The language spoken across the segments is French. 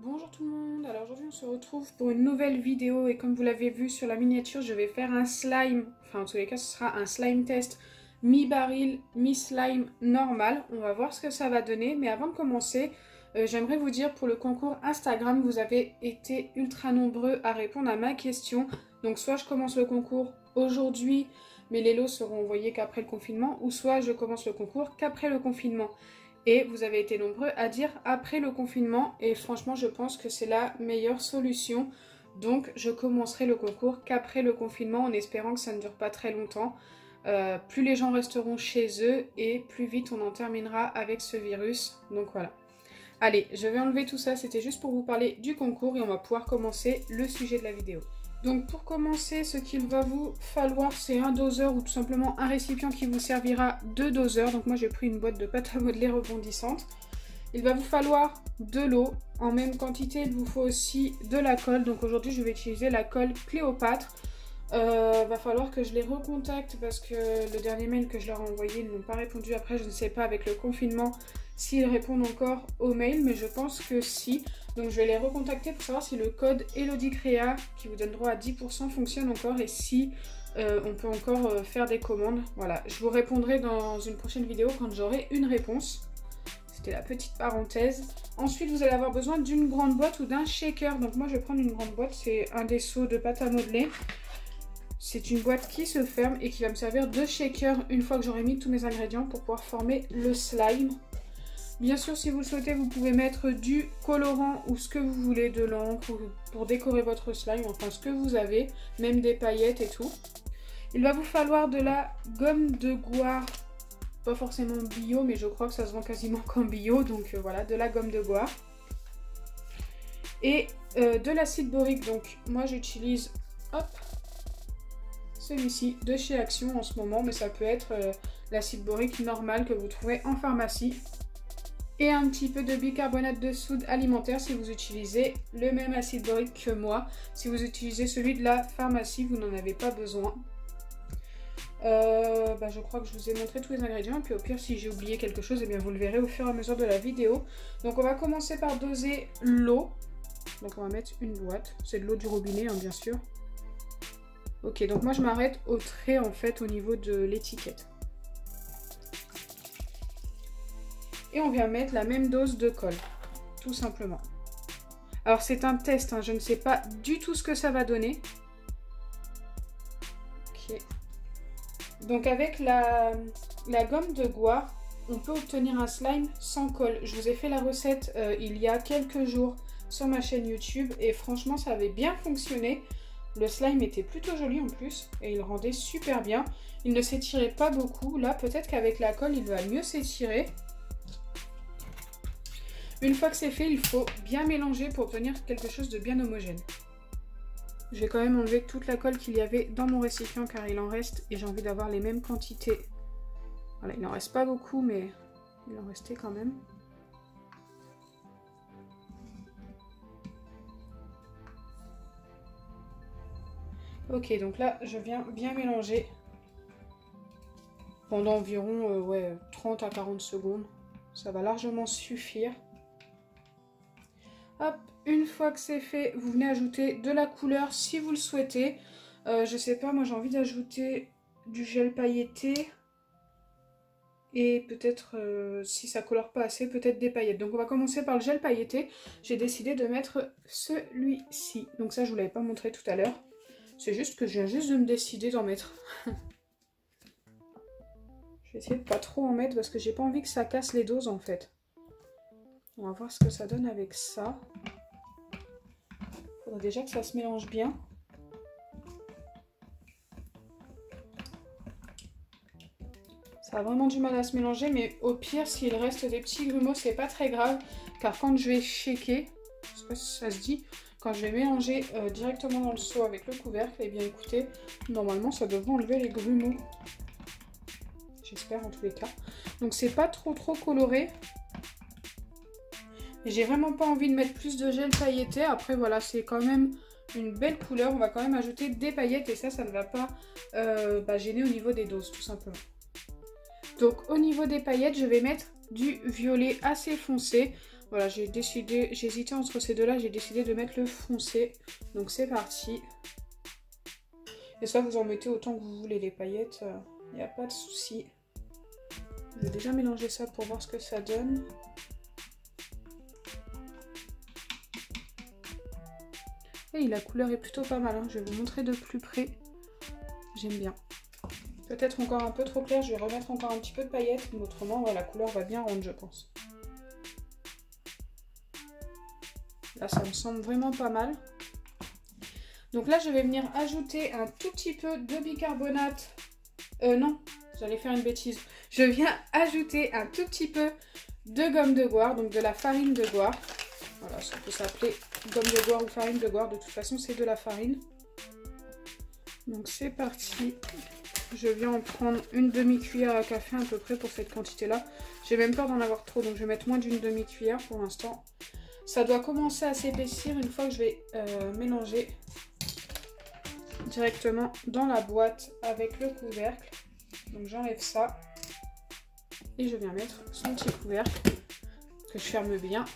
Bonjour tout le monde, alors aujourd'hui on se retrouve pour une nouvelle vidéo et comme vous l'avez vu sur la miniature, je vais faire un slime, enfin en tous les cas ce sera un slime test mi-baril, mi-slime normal. On va voir ce que ça va donner, mais avant de commencer, j'aimerais vous dire pour le concours Instagram, vous avez été ultra nombreux à répondre à ma question. Donc soit je commence le concours aujourd'hui, mais les lots seront envoyés qu'après le confinement, ou soit je commence le concours qu'après le confinement. Et vous avez été nombreux à dire après le confinement et franchement je pense que c'est la meilleure solution. Donc je commencerai le concours qu'après le confinement en espérant que ça ne dure pas très longtemps. Plus les gens resteront chez eux et plus vite on en terminera avec ce virus. Donc voilà. Allez, je vais enlever tout ça, c'était juste pour vous parler du concours et on va pouvoir commencer le sujet de la vidéo. Donc pour commencer, ce qu'il va vous falloir, c'est un doseur ou tout simplement un récipient qui vous servira de doseur. Donc moi j'ai pris une boîte de pâte à modeler rebondissante. Il va vous falloir de l'eau en même quantité, il vous faut aussi de la colle. Donc aujourd'hui je vais utiliser la colle Cléopâtre. Va falloir que je les recontacte parce que le dernier mail que je leur ai envoyé, ils n'ont pas répondu. Après je ne sais pas avec le confinement s'ils répondent encore aux mails, mais je pense que si. Donc je vais les recontacter pour savoir si le code ElodieCrea qui vous donne droit à 10% fonctionne encore et si on peut encore faire des commandes. Voilà, je vous répondrai dans une prochaine vidéo quand j'aurai une réponse. C'était la petite parenthèse. Ensuite, vous allez avoir besoin d'une grande boîte ou d'un shaker. Donc moi je vais prendre une grande boîte, c'est un des seaux de pâte à modeler. C'est une boîte qui se ferme et qui va me servir de shaker une fois que j'aurai mis tous mes ingrédients pour pouvoir former le slime. Bien sûr, si vous le souhaitez, vous pouvez mettre du colorant ou ce que vous voulez, de l'encre pour décorer votre slime, enfin ce que vous avez, même des paillettes et tout. Il va vous falloir de la gomme de goire, pas forcément bio, mais je crois que ça se vend quasiment qu'en bio, donc voilà, de la gomme de goire. Et de l'acide borique, donc moi j'utilise, hop, celui-ci de chez Action en ce moment, mais ça peut être l'acide borique normal que vous trouvez en pharmacie. Et un petit peu de bicarbonate de soude alimentaire si vous utilisez le même acide borique que moi. Si vous utilisez celui de la pharmacie, vous n'en avez pas besoin. Je crois que je vous ai montré tous les ingrédients. Et puis au pire, si j'ai oublié quelque chose, eh bien vous le verrez au fur et à mesure de la vidéo. Donc on va commencer par doser l'eau. Donc on va mettre une boîte. C'est de l'eau du robinet, hein, bien sûr. Ok, donc moi je m'arrête au trait en fait au niveau de l'étiquette. Et on vient mettre la même dose de colle, tout simplement. Alors c'est un test, hein, je ne sais pas du tout ce que ça va donner. Ok. Donc avec la gomme de goire, on peut obtenir un slime sans colle. Je vous ai fait la recette il y a quelques jours sur ma chaîne YouTube et franchement ça avait bien fonctionné. Le slime était plutôt joli en plus et il rendait super bien. Il ne s'étirait pas beaucoup. Là peut-être qu'avec la colle il va mieux s'étirer. Une fois que c'est fait, il faut bien mélanger pour obtenir quelque chose de bien homogène. Je vais quand même enlever toute la colle qu'il y avait dans mon récipient car il en reste et j'ai envie d'avoir les mêmes quantités. Voilà, il n'en reste pas beaucoup mais il en restait quand même. Ok, donc là je viens bien mélanger pendant environ 30 à 40 secondes. Ça va largement suffire. Hop, une fois que c'est fait, vous venez ajouter de la couleur si vous le souhaitez. Je sais pas, moi j'ai envie d'ajouter du gel pailleté. Et peut-être, si ça colore pas assez, peut-être des paillettes. Donc on va commencer par le gel pailleté. J'ai décidé de mettre celui-ci. Donc ça je vous l'avais pas montré tout à l'heure. C'est juste que je viens juste de me décider d'en mettre. Je vais essayer de pas trop en mettre parce que j'ai pas envie que ça casse les doses en fait. On va voir ce que ça donne avec ça. Il faudrait déjà que ça se mélange bien. Ça a vraiment du mal à se mélanger, mais au pire, s'il reste des petits grumeaux, c'est pas très grave. Car quand je vais shaker, je sais pas si ça se dit, quand je vais mélanger directement dans le seau avec le couvercle, eh bien écoutez, normalement ça devrait enlever les grumeaux. J'espère en tous les cas. Donc c'est pas trop coloré. J'ai vraiment pas envie de mettre plus de gel pailleté. Après voilà, c'est quand même une belle couleur. On va quand même ajouter des paillettes et ça ne va pas gêner au niveau des doses tout simplement. Donc au niveau des paillettes, je vais mettre du violet assez foncé. Voilà, j'hésitais entre ces deux-là, j'ai décidé de mettre le foncé. Donc c'est parti. Et ça, vous en mettez autant que vous voulez, les paillettes, il n'y a pas de souci. Je vais déjà mélanger ça pour voir ce que ça donne. Et la couleur est plutôt pas mal, hein. Je vais vous montrer de plus près. J'aime bien. Peut-être encore un peu trop clair, je vais remettre encore un petit peu de paillettes, mais autrement, ouais, la couleur va bien rendre, je pense. Là, ça me semble vraiment pas mal. Donc là, je vais venir ajouter un tout petit peu de bicarbonate. Non, j'allais faire une bêtise. Je viens ajouter un tout petit peu de gomme de goire, donc de la farine de goire. Voilà, ça peut s'appeler gomme de goire ou farine de goire. De toute façon, c'est de la farine. Donc c'est parti. Je viens en prendre une demi-cuillère à café à peu près pour cette quantité-là. J'ai même peur d'en avoir trop, donc je vais mettre moins d'une demi-cuillère pour l'instant. Ça doit commencer à s'épaissir une fois que je vais mélanger directement dans la boîte avec le couvercle. Donc j'enlève ça et je viens mettre son petit couvercle que je ferme bien.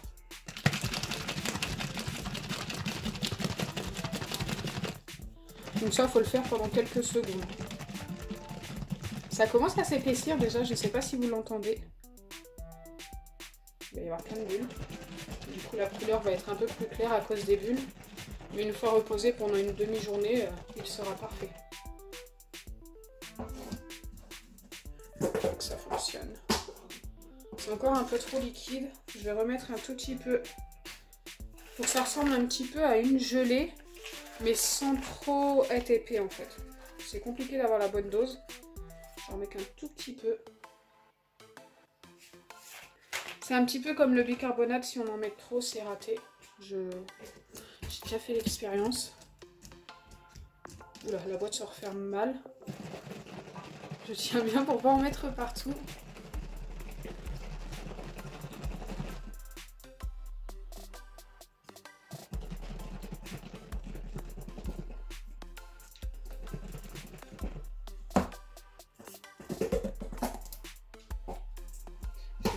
Donc ça, il faut le faire pendant quelques secondes. Ça commence à s'épaissir déjà, je ne sais pas si vous l'entendez. Il va y avoir plein de bulles. Du coup, la couleur va être un peu plus claire à cause des bulles. Mais une fois reposé pendant une demi-journée, il sera parfait. Donc ça fonctionne. C'est encore un peu trop liquide. Je vais remettre un tout petit peu. Pour que ça ressemble un petit peu à une gelée, mais sans trop être épais en fait. C'est compliqué d'avoir la bonne dose. J'en mets qu'un tout petit peu. C'est un petit peu comme le bicarbonate, si on en met trop, c'est raté. J'ai déjà fait l'expérience. Oula, la boîte se referme mal. Je tiens bien pour pas en mettre partout.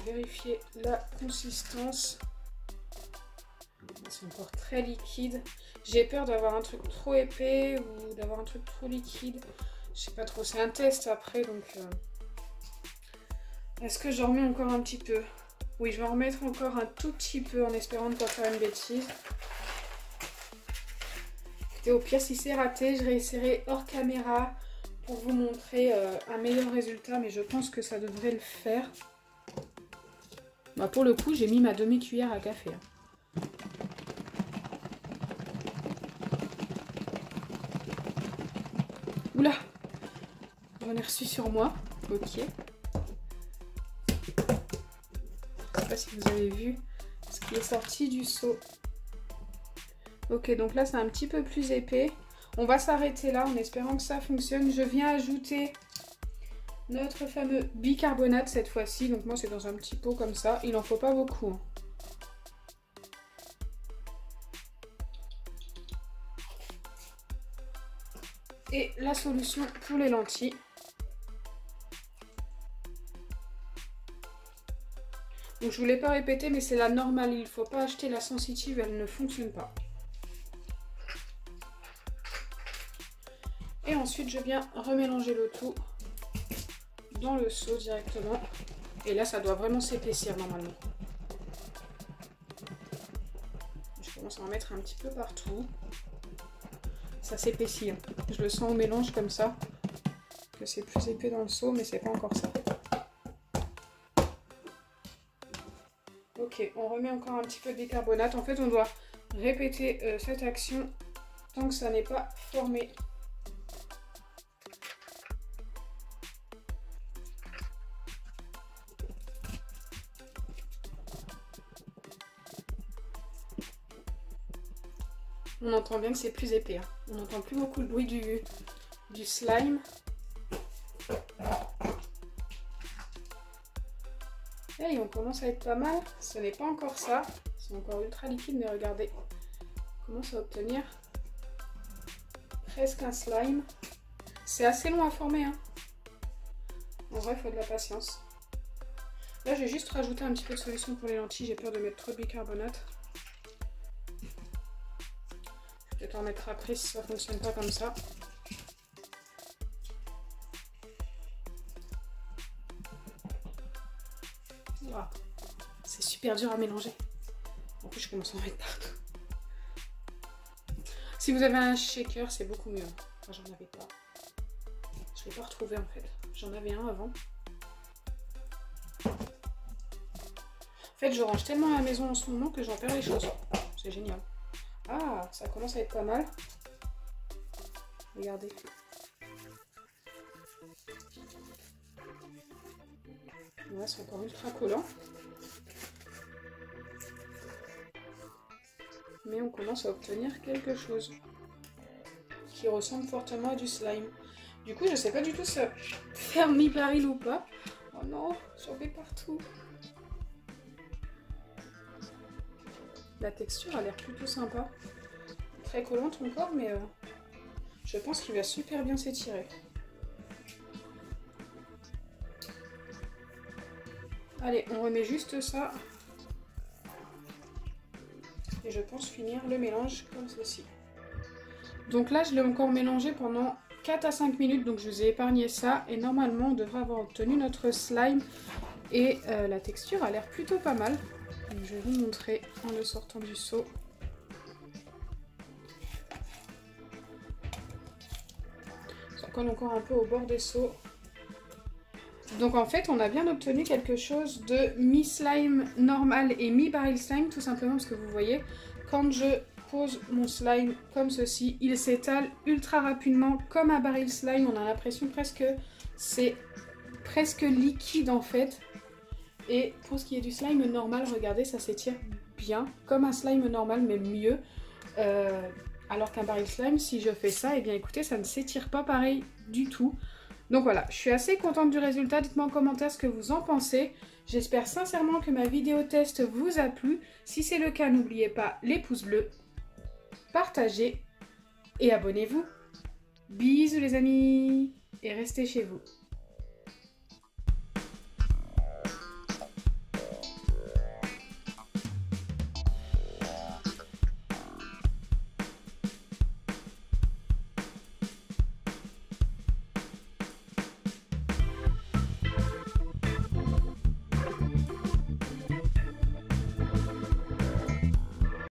Vérifier la consistance. C'est encore très liquide. J'ai peur d'avoir un truc trop épais ou d'avoir un truc trop liquide. Je sais pas trop, c'est un test après donc... Est-ce que j'en remets encore un petit peu? Oui, je vais en remettre encore un tout petit peu en espérant ne pas faire une bêtise. Et au pire, si c'est raté, je réessayerai hors caméra pour vous montrer un meilleur résultat, mais je pense que ça devrait le faire. Bah pour le coup, j'ai mis ma demi-cuillère à café. Oula! J'en ai reçu sur moi. Ok. Je sais pas si vous avez vu ce qui est sorti du seau. Ok, donc là c'est un petit peu plus épais. On va s'arrêter là en espérant que ça fonctionne. Je viens ajouter notre fameux bicarbonate cette fois-ci. Donc moi c'est dans un petit pot comme ça. Il n'en faut pas beaucoup. Hein. Et la solution pour les lentilles. Donc je ne vous l'ai pas répété, mais c'est la normale. Il ne faut pas acheter la sensitive, elle ne fonctionne pas. Et ensuite je viens remélanger le tout dans le seau directement. Et là ça doit vraiment s'épaissir normalement. Je commence à en mettre un petit peu partout. Ça s'épaissit. Hein. Je le sens au mélange comme ça. Que c'est plus épais dans le seau, mais c'est pas encore ça. Ok, on remet encore un petit peu de bicarbonate. En fait, on doit répéter cette action tant que ça n'est pas formé. On entend bien que c'est plus épais. Hein. On n'entend plus beaucoup le bruit du slime. Et on commence à être pas mal. Ce n'est pas encore ça. C'est encore ultra liquide, mais regardez. On commence à obtenir presque un slime. C'est assez long à former. Hein. En vrai, il faut de la patience. Là, j'ai juste rajouté un petit peu de solution pour les lentilles. J'ai peur de mettre trop de bicarbonate. Je vais peut-être en mettre après si ça ne fonctionne pas comme ça. Wow. C'est super dur à mélanger. En plus, je commence à en mettre partout. Si vous avez un shaker, c'est beaucoup mieux. Enfin, j'en avais pas. Je ne l'ai pas retrouvé en fait. J'en avais un avant. En fait, je range tellement à la maison en ce moment que j'en perds les choses. C'est génial. Ah, ça commence à être pas mal. Regardez. Là, c'est encore ultra collant. Mais on commence à obtenir quelque chose qui ressemble fortement à du slime. Du coup, je sais pas du tout si ça faire mi-baril ou pas. Oh non, j'en vais partout. La texture a l'air plutôt sympa. Très collante encore, mais je pense qu'il va super bien s'étirer. Allez, on remet juste ça. Et je pense finir le mélange comme ceci. Donc là, je l'ai encore mélangé pendant 4 à 5 minutes, donc je vous ai épargné ça. Et normalement, on devrait avoir obtenu notre slime. Et la texture a l'air plutôt pas mal. Donc, je vais vous montrer en le sortant du seau. Ça colle encore un peu au bord des seaux. Donc en fait, on a bien obtenu quelque chose de mi-slime normal et mi-baril slime, tout simplement parce que vous voyez, quand je pose mon slime comme ceci, il s'étale ultra rapidement comme un baril slime. On a l'impression presque c'est presque liquide en fait. Et pour ce qui est du slime normal, regardez, ça s'étire bien, comme un slime normal, mais mieux. Alors qu'un baril slime, si je fais ça, et bien écoutez, ça ne s'étire pas pareil du tout. Donc voilà, je suis assez contente du résultat. Dites-moi en commentaire ce que vous en pensez. J'espère sincèrement que ma vidéo test vous a plu. Si c'est le cas, n'oubliez pas les pouces bleus, partagez et abonnez-vous. Bisous les amis et restez chez vous.